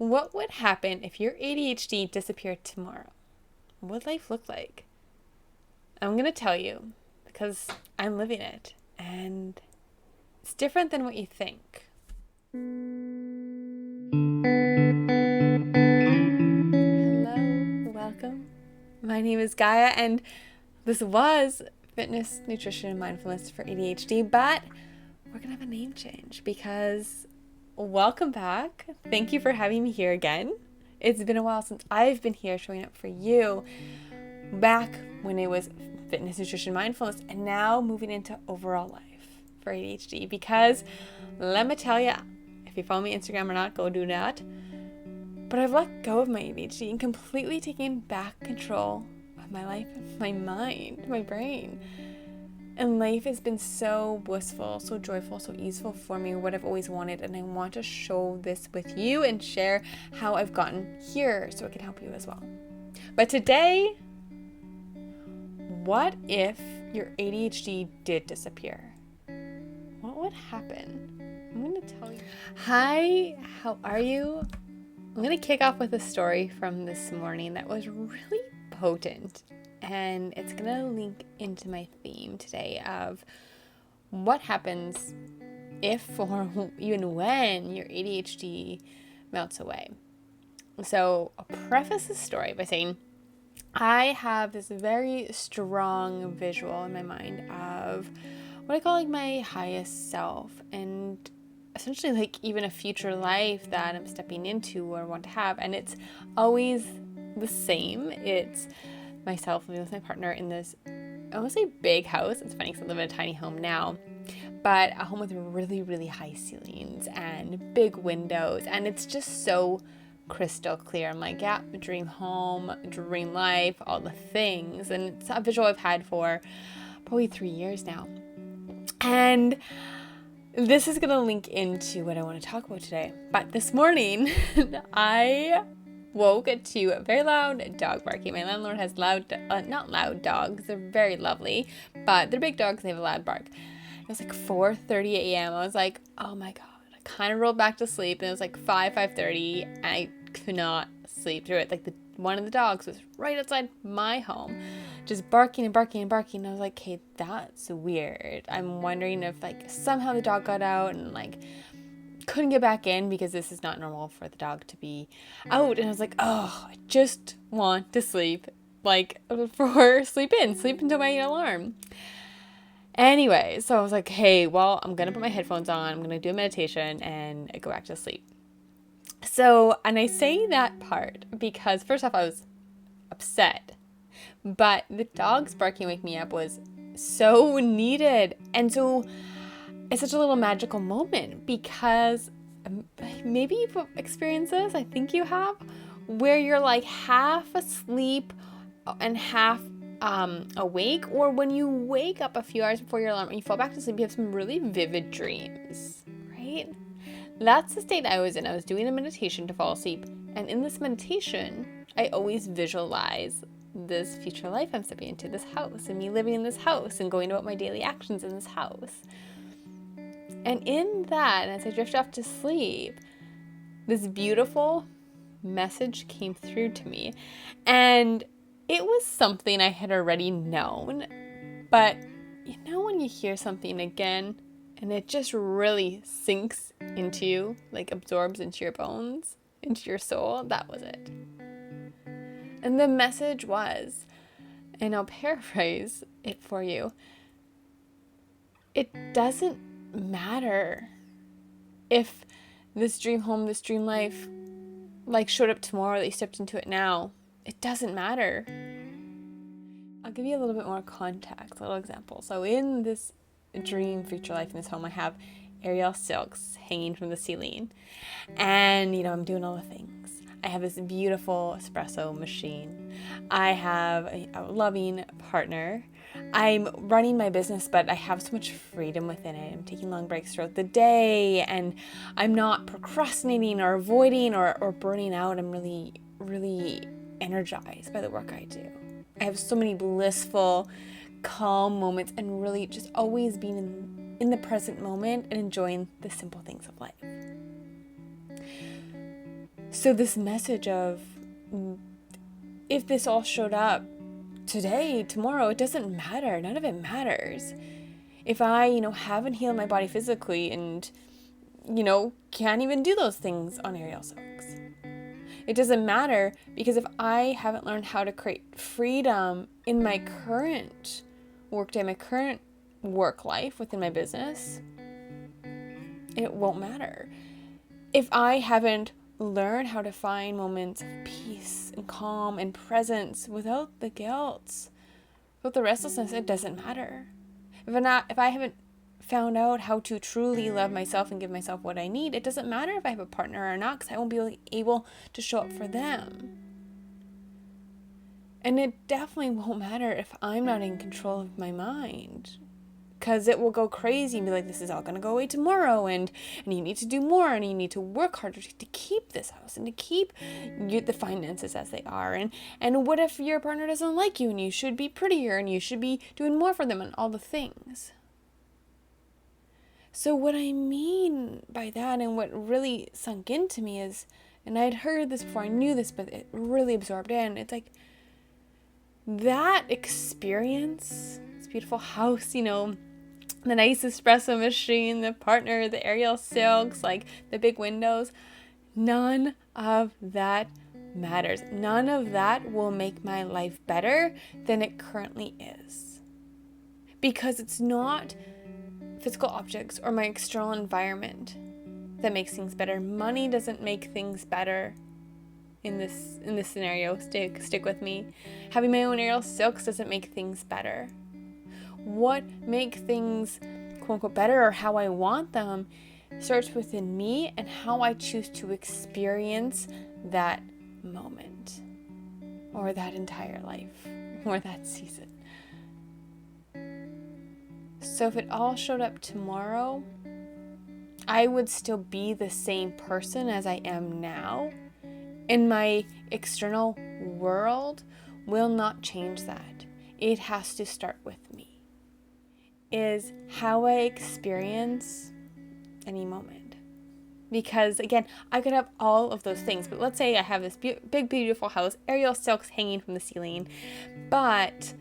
What would happen if your ADHD disappeared tomorrow? What would life look like? I'm going to tell you because I'm living it and it's different than what you think. Hello, welcome. My name is Gaia and this was Fitness, Nutrition, and Mindfulness for ADHD, but we're going to have a name change because welcome back. Thank you for having me here again. It's been a while since I've been here showing up for you, back when it was Fitness, Nutrition, Mindfulness, and now moving into overall life for ADHD. Because let me tell you, if you follow me on Instagram or not, go do that. But I've let go of my ADHD and completely taken back control of my life, my mind, my brain. And life has been so blissful, so joyful, so easeful for me, what I've always wanted. And I want to show this with you and share how I've gotten here so it can help you as well. But today, what if your ADHD did disappear? What would happen? I'm going to tell you. Hi, how are you? I'm going to kick off with a story from this morning that was really potent. And it's going to link into my theme today of what happens if or even when your ADHD melts away. So I'll preface this story by saying I have this very strong visual in my mind of what I call like my highest self, and essentially like even a future life that I'm stepping into or want to have. And it's always the same. It's myself living with my partner in this, I won't say big house. It's funny because I live in a tiny home now, but a home with really, really high ceilings and big windows. And it's just so crystal clear. I'm like, yeah, dream home, dream life, all the things. And it's a visual I've had for probably 3 years now. And this is going to link into what I want to talk about today. But this morning, I woke to a very loud dog barking. My landlord has not loud dogs. They're very lovely, but they're big dogs and they have a loud bark. It was like 4:30 a.m. I was like, oh my God. I kind of rolled back to sleep and it was like 5:30 and I could not sleep through it. Like one of the dogs was right outside my home, just barking and barking and barking. And I was like, hey, that's weird. I'm wondering if like somehow the dog got out and like couldn't get back in because this is not normal for the dog to be out. And I was like, oh, I just want to sleep, like sleep until my alarm. Anyway, so I was like, hey, well, I'm going to put my headphones on. I'm going to do a meditation and go back to sleep. So, and I say that part because first off, I was upset, but the dog's barking wake me up was so needed. And so it's such a little magical moment because maybe you've experienced this, I think you have, where you're like half asleep and half awake, or when you wake up a few hours before your alarm and you fall back to sleep, you have some really vivid dreams, right? That's the state I was in. I was doing a meditation to fall asleep, and in this meditation, I always visualize this future life I'm stepping into, this house, and me living in this house and going about my daily actions in this house. And in that, as I drifted off to sleep, this beautiful message came through to me. And it was something I had already known. But you know when you hear something again and it just really sinks into you, like absorbs into your bones, into your soul? That was it. And the message was, and I'll paraphrase it for you, it doesn't matter if this dream home, this dream life, like showed up tomorrow, that you stepped into it now. It doesn't matter. I'll give you a little bit more context, a little example. So in this dream future life in this home, I have Ariel silks hanging from the ceiling, and I'm doing all the things. I have this beautiful espresso machine. I have a loving partner. I'm running my business, but I have so much freedom within it. I'm taking long breaks throughout the day, and I'm not procrastinating or avoiding or burning out. I'm really, really energized by the work I do. I have so many blissful, calm moments and really just always being in the present moment and enjoying the simple things of life. So this message of, if this all showed up today, tomorrow, it doesn't matter. None of it matters. If I, haven't healed my body physically and, can't even do those things on aerial silks, it doesn't matter, because if I haven't learned how to create freedom in my current workday, my current work life within my business, it won't matter. If I haven't learned how to find moments of peace and calm and presence without the guilt, without the restlessness, it doesn't matter. If I haven't found out how to truly love myself and give myself what I need, it doesn't matter if I have a partner or not, because I won't be able to show up for them. And it definitely won't matter if I'm not in control of my mind, because it will go crazy and be like, this is all going to go away tomorrow, and you need to do more, and you need to work harder to keep this house and to keep the finances as they are. And what if your partner doesn't like you, and you should be prettier, and you should be doing more for them, and all the things. So what I mean by that, and what really sunk into me is, and I'd heard this before, I knew this, but it really absorbed in, it's like, that experience, this beautiful house, the nice espresso machine, the partner, the aerial silks, like the big windows, none of that matters. None of that will make my life better than it currently is. Because it's not physical objects or my external environment that makes things better. Money doesn't make things better in this scenario. Stick with me. Having my own aerial silks doesn't make things better. What makes things quote unquote better, or how I want them, starts within me and how I choose to experience that moment, or that entire life, or that season. So if it all showed up tomorrow, I would still be the same person as I am now, and my external world will not change that. It has to start with me. Is how I experience any moment. Because again, I could have all of those things, but let's say I have this big, beautiful house, aerial silks hanging from the ceiling, but,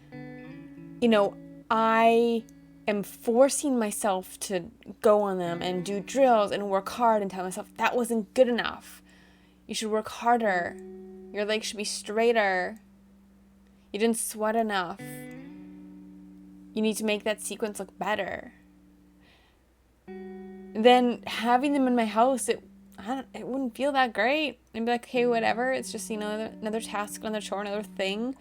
I am forcing myself to go on them and do drills and work hard and tell myself that wasn't good enough. You should work harder. Your legs should be straighter. You didn't sweat enough. You need to make that sequence look better. Then having them in my house, it wouldn't feel that great. I'd be like, okay, whatever. It's just, another task, another chore, another thing.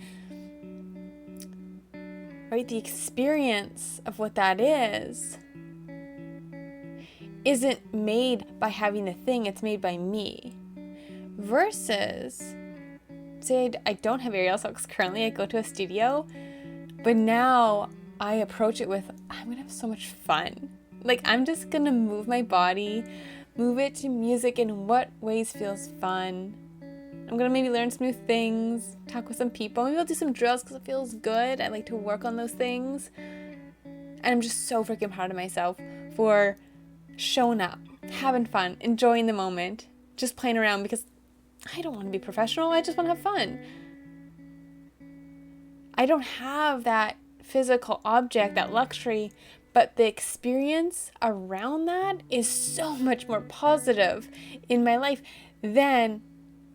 Right? The experience of what that is isn't made by having the thing. It's made by me. Versus, say I don't have aerial silks currently. I go to a studio, but now I approach it with, I'm going to have so much fun. Like, I'm just going to move my body, move it to music in what ways feels fun. I'm going to maybe learn some new things, talk with some people. Maybe I'll do some drills because it feels good. I like to work on those things. And I'm just so freaking proud of myself for showing up, having fun, enjoying the moment, just playing around, because I don't want to be professional. I just want to have fun. I don't have that physical object, that luxury, but the experience around that is so much more positive in my life than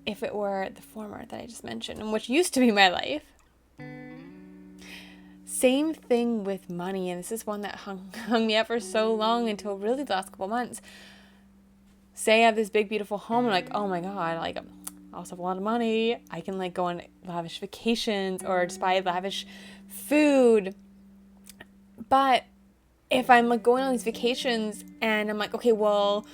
if it were the former that I just mentioned, and which used to be my life. Same thing with money, and this is one that hung me up for so long until really the last couple months. Say I have this big, beautiful home, and like, oh my God, like, I also have a lot of money. I can like go on lavish vacations or just buy lavish food. But if I'm like going on these vacations and I'm like, okay, well,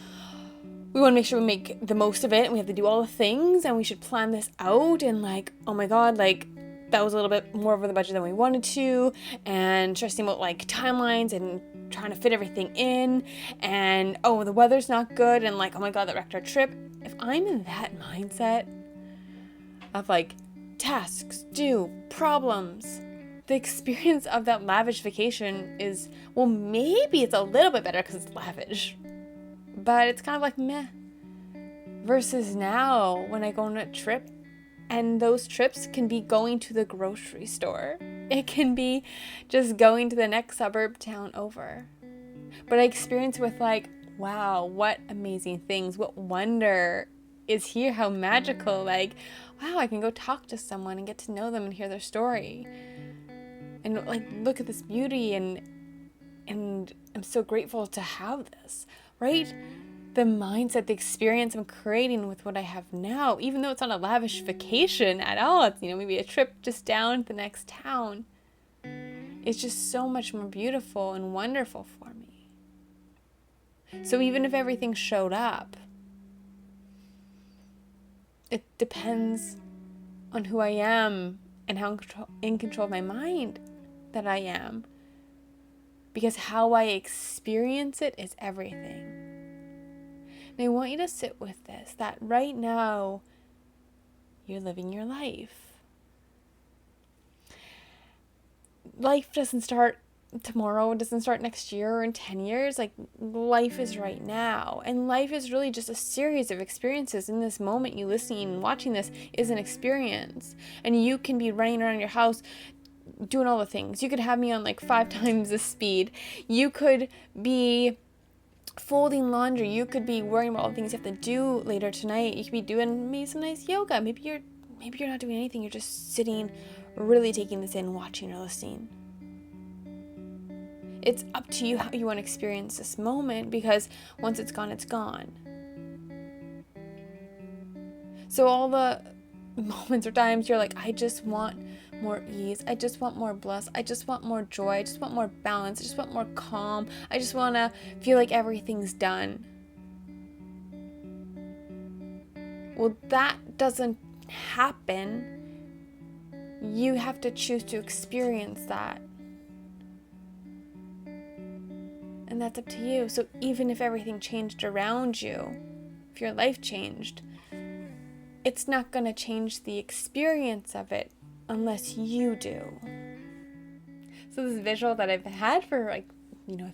we want to make sure we make the most of it, and we have to do all the things, and we should plan this out, and like, oh my God, like that was a little bit more over the budget than we wanted to, and stressing about like timelines and trying to fit everything in, and oh, the weather's not good, and like, oh my God, that wrecked our trip. If I'm in that mindset of like tasks, due, problems, the experience of that lavish vacation is, well, maybe it's a little bit better because it's lavish, but it's kind of like meh. versus now when I go on a trip, and those trips can be going to the grocery store. It can be just going to the next suburb town over. But I experience with like, wow, what amazing things, what wonder is here, how magical, like, wow, I can go talk to someone and get to know them and hear their story. And like, look at this beauty, and I'm so grateful to have this, right? The mindset, the experience I'm creating with what I have now, even though it's not a lavish vacation at all, it's, maybe a trip just down to the next town. It's just so much more beautiful and wonderful for me. So even if everything showed up, it depends on who I am and how in control of my mind that I am. Because how I experience it is everything. And I want you to sit with this, that right now you're living your life. Life doesn't start tomorrow, it doesn't start next year or in 10 years. Like, life is right now. And life is really just a series of experiences. In this moment, you listening and watching this is an experience. And you can be running around your house doing all the things. You could have me on like 5 times the speed. You could be folding laundry. You could be worrying about all the things you have to do later tonight. You could be doing maybe some nice yoga. Maybe you're not doing anything. You're just sitting, really taking this in, watching or listening. It's up to you how you want to experience this moment, because once it's gone, it's gone. So all the moments or times you're like, I just want more ease, I just want more bliss, I just want more joy, I just want more balance, I just want more calm, I just want to feel like everything's done. Well, that doesn't happen. You have to choose to experience that. And that's up to you. So even if everything changed around you, if your life changed, it's not going to change the experience of it unless you do. So this visual that I've had for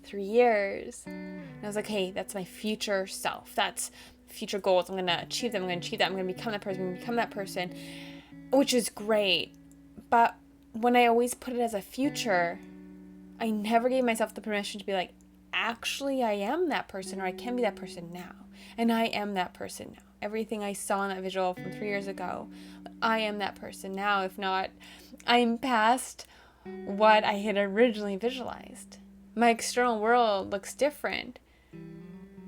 3 years, and I was like, hey, that's my future self. That's future goals. I'm going to achieve them. I'm going to achieve that. I'm going to become that person. I'm going to become that person, which is great. But when I always put it as a future, I never gave myself the permission to be like, actually, I am that person, or I can be that person now. And I am that person now. Everything I saw in that visual from 3 years ago, I am that person now. If not, I'm past what I had originally visualized. My external world looks different.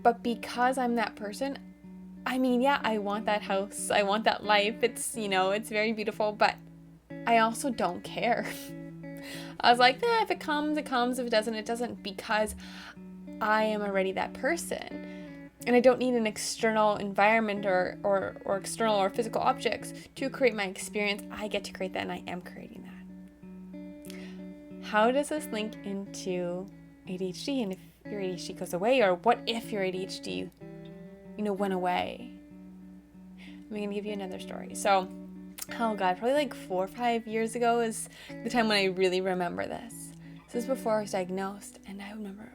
But because I'm that person, I want that house. I want that life. It's, it's very beautiful, but I also don't care. I was like, if it comes, it comes. If it doesn't, it doesn't, because I am already that person. And I don't need an external environment or external or physical objects to create my experience. I get to create that, and I am creating that. How does this link into ADHD? And if your ADHD goes away, or what if your ADHD, went away? I'm going to give you another story. So, oh God, probably like 4 or 5 years ago is the time when I really remember this. This is before I was diagnosed, and I remember,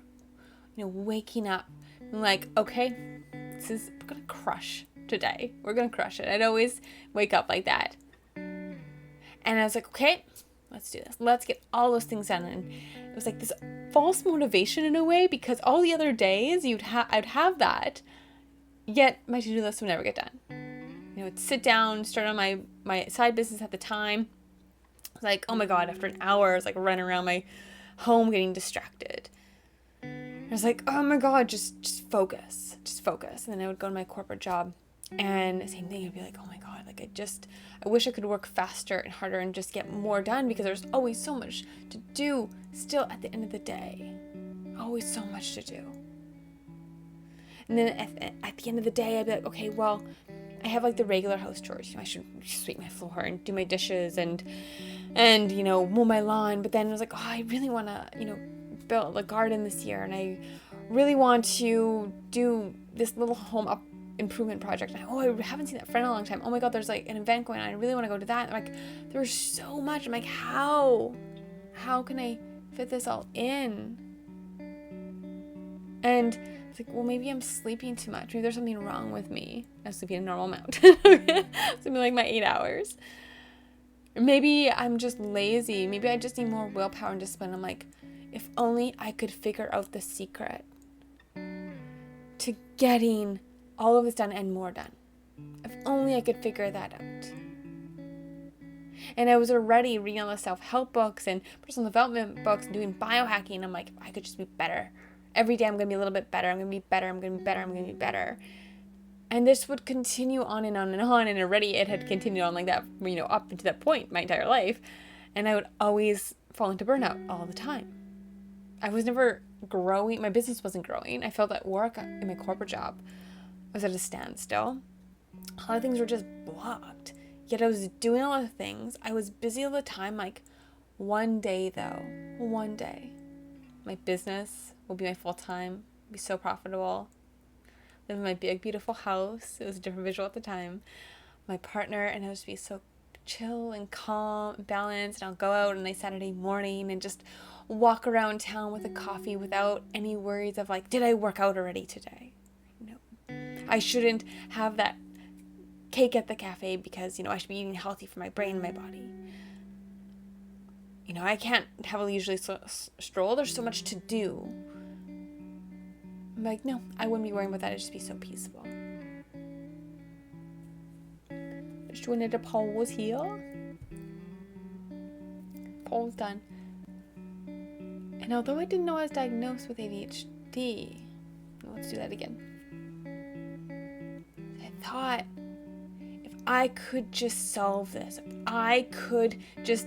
waking up and like, okay, we're gonna crush today. We're gonna crush it. I'd always wake up like that. And I was like, okay, let's do this. Let's get all those things done. And it was like this false motivation in a way, because all the other days I'd have that, yet my to-do list would never get done. I'd sit down, start on my side business at the time. I was like, oh my God, after an hour, I was like running around my home getting distracted. I was like, oh my God, just focus. And then I would go to my corporate job, and the same thing. I'd be like, oh my God, like I wish I could work faster and harder and just get more done, because there's always so much to do still at the end of the day. Always so much to do. And then at the end of the day, I'd be like, okay, well, I have like the regular house chores. I should sweep my floor and do my dishes and mow my lawn. But then I was like, oh, I really want to, build a garden this year, and I really want to do this little home improvement project. And I haven't seen that friend in a long time. Oh my God, there's like an event going on. I really want to go to that. And I'm like, there's so much. I'm like, how can I fit this all in? And It's like, well, maybe I'm sleeping too much. Maybe there's something wrong with me. I'm sleeping a normal amount. Something like my 8 hours. Maybe I'm just lazy. Maybe I just need more willpower and discipline. I'm like, if only I could figure out the secret to getting all of this done and more done. If only I could figure that out. And I was already reading all the self-help books and personal development books and doing biohacking. I'm like, I could just be better. Every day I'm going to be a little bit better. I'm going to be better. I'm going to be better. I'm going to be better. And this would continue on and on and on. And already it had continued on like that, up until that point, my entire life. And I would always fall into burnout all the time. I was never growing. My business wasn't growing. I felt at work in my corporate job, I was at a standstill. A lot of things were just blocked. Yet I was doing all the things. I was busy all the time. Like, one day, my business will be my full-time, be so profitable. Live in my big, beautiful house. It was a different visual at the time. My partner and I would just be so chill and calm, balanced. And I'll go out on a Saturday morning and just walk around town with a coffee without any worries of like, did I work out already today? No. I shouldn't have that cake at the cafe because, I should be eating healthy for my brain and my body. I can't have a leisurely stroll. There's so much to do. I'm like, no, I wouldn't be worrying about that. It'd just be so peaceful. Just doing a pause here. Pause done. And although I didn't know I was diagnosed with ADHD, let's do that again. I thought, if I could just solve this, if I could just,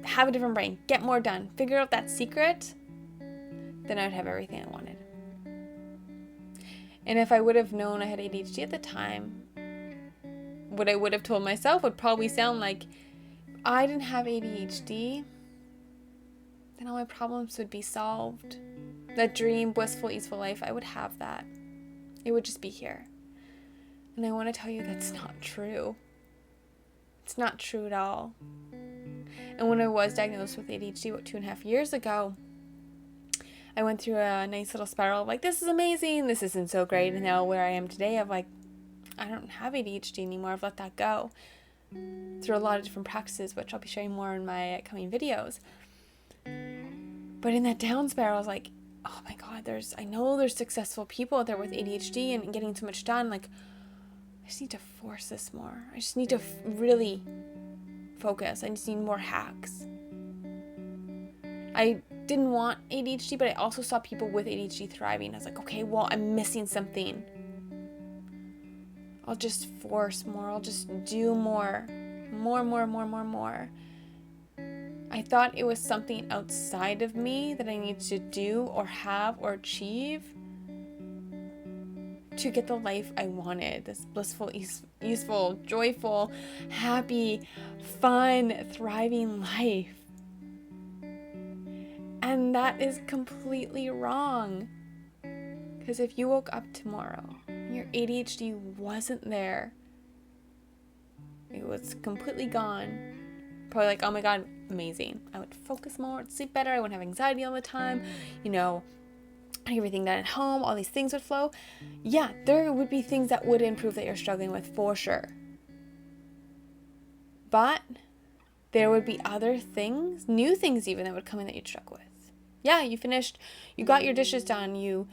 have a different brain, get more done, figure out that secret, then I would have everything I wanted. And if I would have known I had ADHD at the time, what I would have told myself would probably sound like, if I didn't have ADHD, then all my problems would be solved. That dream, blissful, easeful life, I would have that. It would just be here. And I want to tell you that's not true. It's not true at all. And when I was diagnosed with ADHD about 2.5 years ago, I went through a nice little spiral of like, this is amazing, this isn't so great. And now where I am today, of like, I don't have ADHD anymore. I've let that go through a lot of different practices, which I'll be sharing more in my upcoming videos. But in that down spiral, I was like, oh my God, I know there's successful people out there with ADHD and getting so much done. Like, I just need to force this more. I just need to really focus. I just need more hacks. I didn't want ADHD, but I also saw people with ADHD thriving. I was like, okay, well, I'm missing something. I'll just force more. I'll just do more. More. I thought it was something outside of me that I needed to do or have or achieve to get the life I wanted. This blissful, useful, joyful, happy, fun, thriving life. And that is completely wrong. Because if you woke up tomorrow and your ADHD wasn't there, it was completely gone, probably like, oh my God, amazing. I would focus more, I'd sleep better, I wouldn't have anxiety all the time, everything done at home, all these things would flow. Yeah, there would be things that would improve that you're struggling with for sure. But there would be other things, new things even, that would come in that you'd struggle with. Yeah, you got your dishes done, you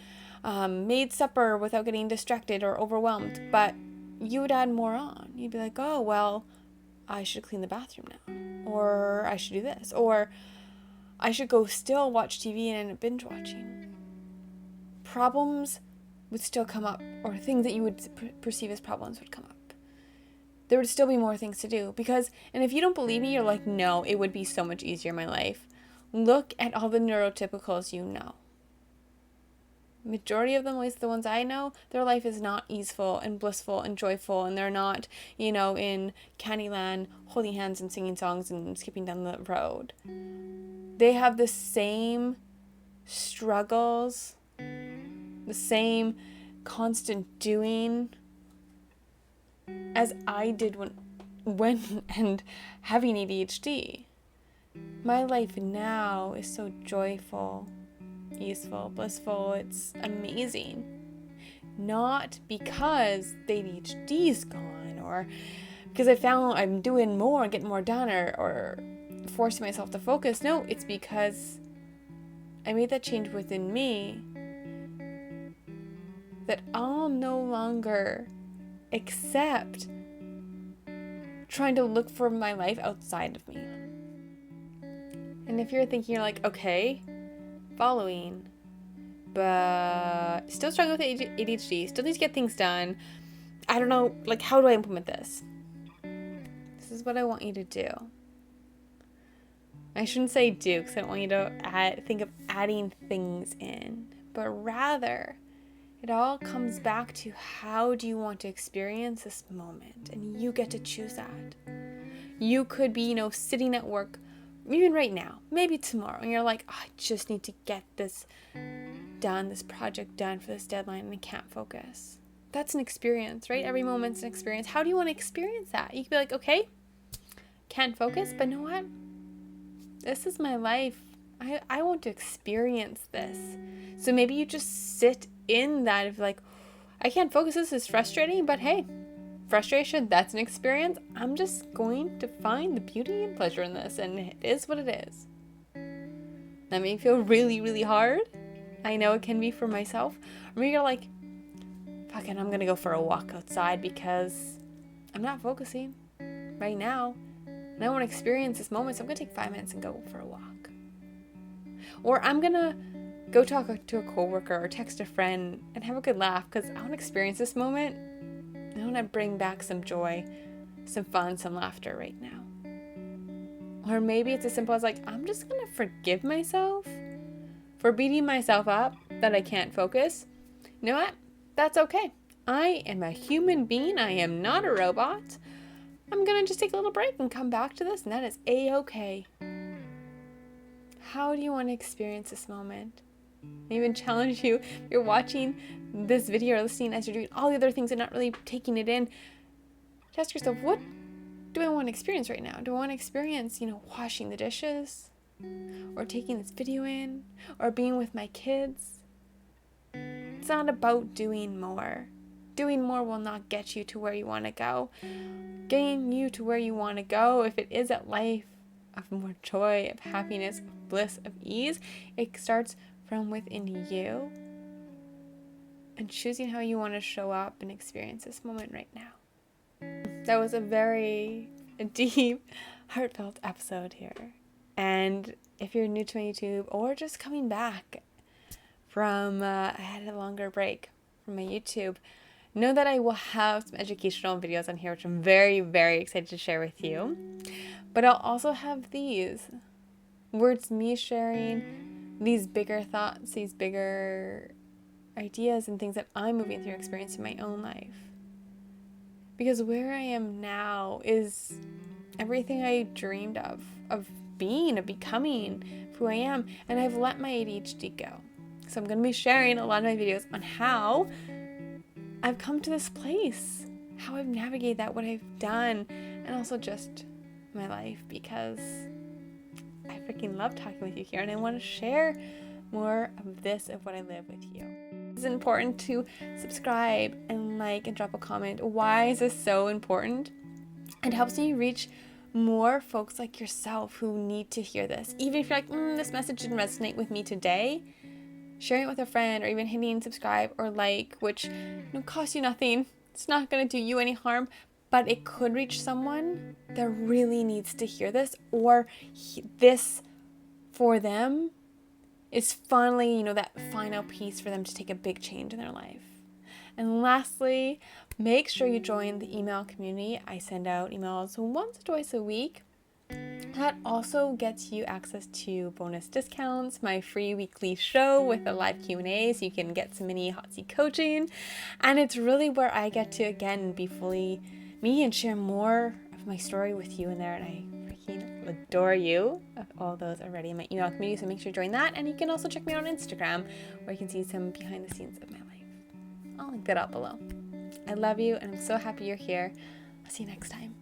made supper without getting distracted or overwhelmed, but you would add more on. You'd be like, oh, well, I should clean the bathroom now, or I should do this, or I should go still watch TV and end up binge watching. Problems would still come up, or things that you would perceive as problems would come up. There would still be more things to do and if you don't believe me, you're like, no, it would be so much easier in my life. Look at all the neurotypicals you know. Majority of them, at least the ones I know, their life is not easeful and blissful and joyful, and they're not, in Candyland holding hands and singing songs and skipping down the road. They have the same struggles, the same constant doing as I did when and having ADHD. My life now is so joyful, easeful, blissful. It's amazing. not because the ADHD is gone or because I found I'm doing more and getting more done or forcing myself to focus. No, it's because I made that change within me that I'll no longer accept trying to look for my life outside of me. And if you're thinking, you're like, okay, following, but still struggling with ADHD, still need to get things done. I don't know, like, how do I implement this? This is what I want you to do. I shouldn't say do, because I don't want you to think of adding things in, but rather, it all comes back to how do you want to experience this moment, and you get to choose that. You could be, sitting at work, even right now, maybe tomorrow, and you're like, I just need to get this done, this project done for this deadline, and I can't focus. That's an experience, right? Every moment's an experience. How do you want to experience that? You could be like, okay, can't focus, but you know what? This is my life. I want to experience this. So maybe you just sit in that of like, I can't focus. This is frustrating, but hey, frustration, that's an experience. I'm just going to find the beauty and pleasure in this, and it is what it is. That may feel really, really hard. I know it can be for myself. Or maybe you're like, fuck it, I'm going to go for a walk outside because I'm not focusing right now. And I want to experience this moment, so I'm going to take 5 minutes and go for a walk. Or I'm going to go talk to a coworker or text a friend and have a good laugh because I want to experience this moment. I want to bring back some joy, some fun, some laughter right now. Or maybe it's as simple as like, I'm just going to forgive myself for beating myself up that I can't focus. You know what? That's okay. I am a human being. I am not a robot. I'm going to just take a little break and come back to this, and that is A-okay. How do you want to experience this moment? I even challenge you, if you're watching this video or listening as you're doing all the other things and not really taking it in, to ask yourself, what do I want to experience right now? Do I want to experience, washing the dishes? Or taking this video in? Or being with my kids? It's not about doing more. Doing more will not get you to where you want to go. Getting you to where you want to go, if it is a life of more joy, of happiness, of bliss, of ease, it starts from within you and choosing how you want to show up and experience this moment right now. That was a very deep, heartfelt episode here. And if you're new to my YouTube or just coming back from, I had a longer break from my YouTube, know that I will have some educational videos on here, which I'm very, very excited to share with you. But I'll also have these words, me sharing these bigger thoughts, these bigger ideas and things that I'm moving through, experiencing in my own life. Because where I am now is everything I dreamed of being, of becoming who I am. And I've let my ADHD go. So I'm going to be sharing a lot of my videos on how I've come to this place, how I've navigated that, what I've done, and also just my life, because I freaking love talking with you here and I want to share more of this, of what I live with you. It's important to subscribe and like and drop a comment. Why is this so important? It helps me reach more folks like yourself who need to hear this. Even if you're like, this message didn't resonate with me today, sharing it with a friend or even hitting subscribe or like, which costs you nothing. It's not going to do you any harm, but it could reach someone that really needs to hear this, or this for them is finally, that final piece for them to take a big change in their life. And lastly, make sure you join the email community. I send out emails once or twice a week. That also gets you access to bonus discounts, my free weekly show with a live Q&A, so you can get some mini hot seat coaching. And it's really where I get to, again, be fully me and share more of my story with you in there. And I freaking adore you, of all those already in my email community. So make sure you join that. And you can also check me out on Instagram, where you can see some behind the scenes of my life. I'll link that out below. I love you, and I'm so happy you're here. I'll see you next time.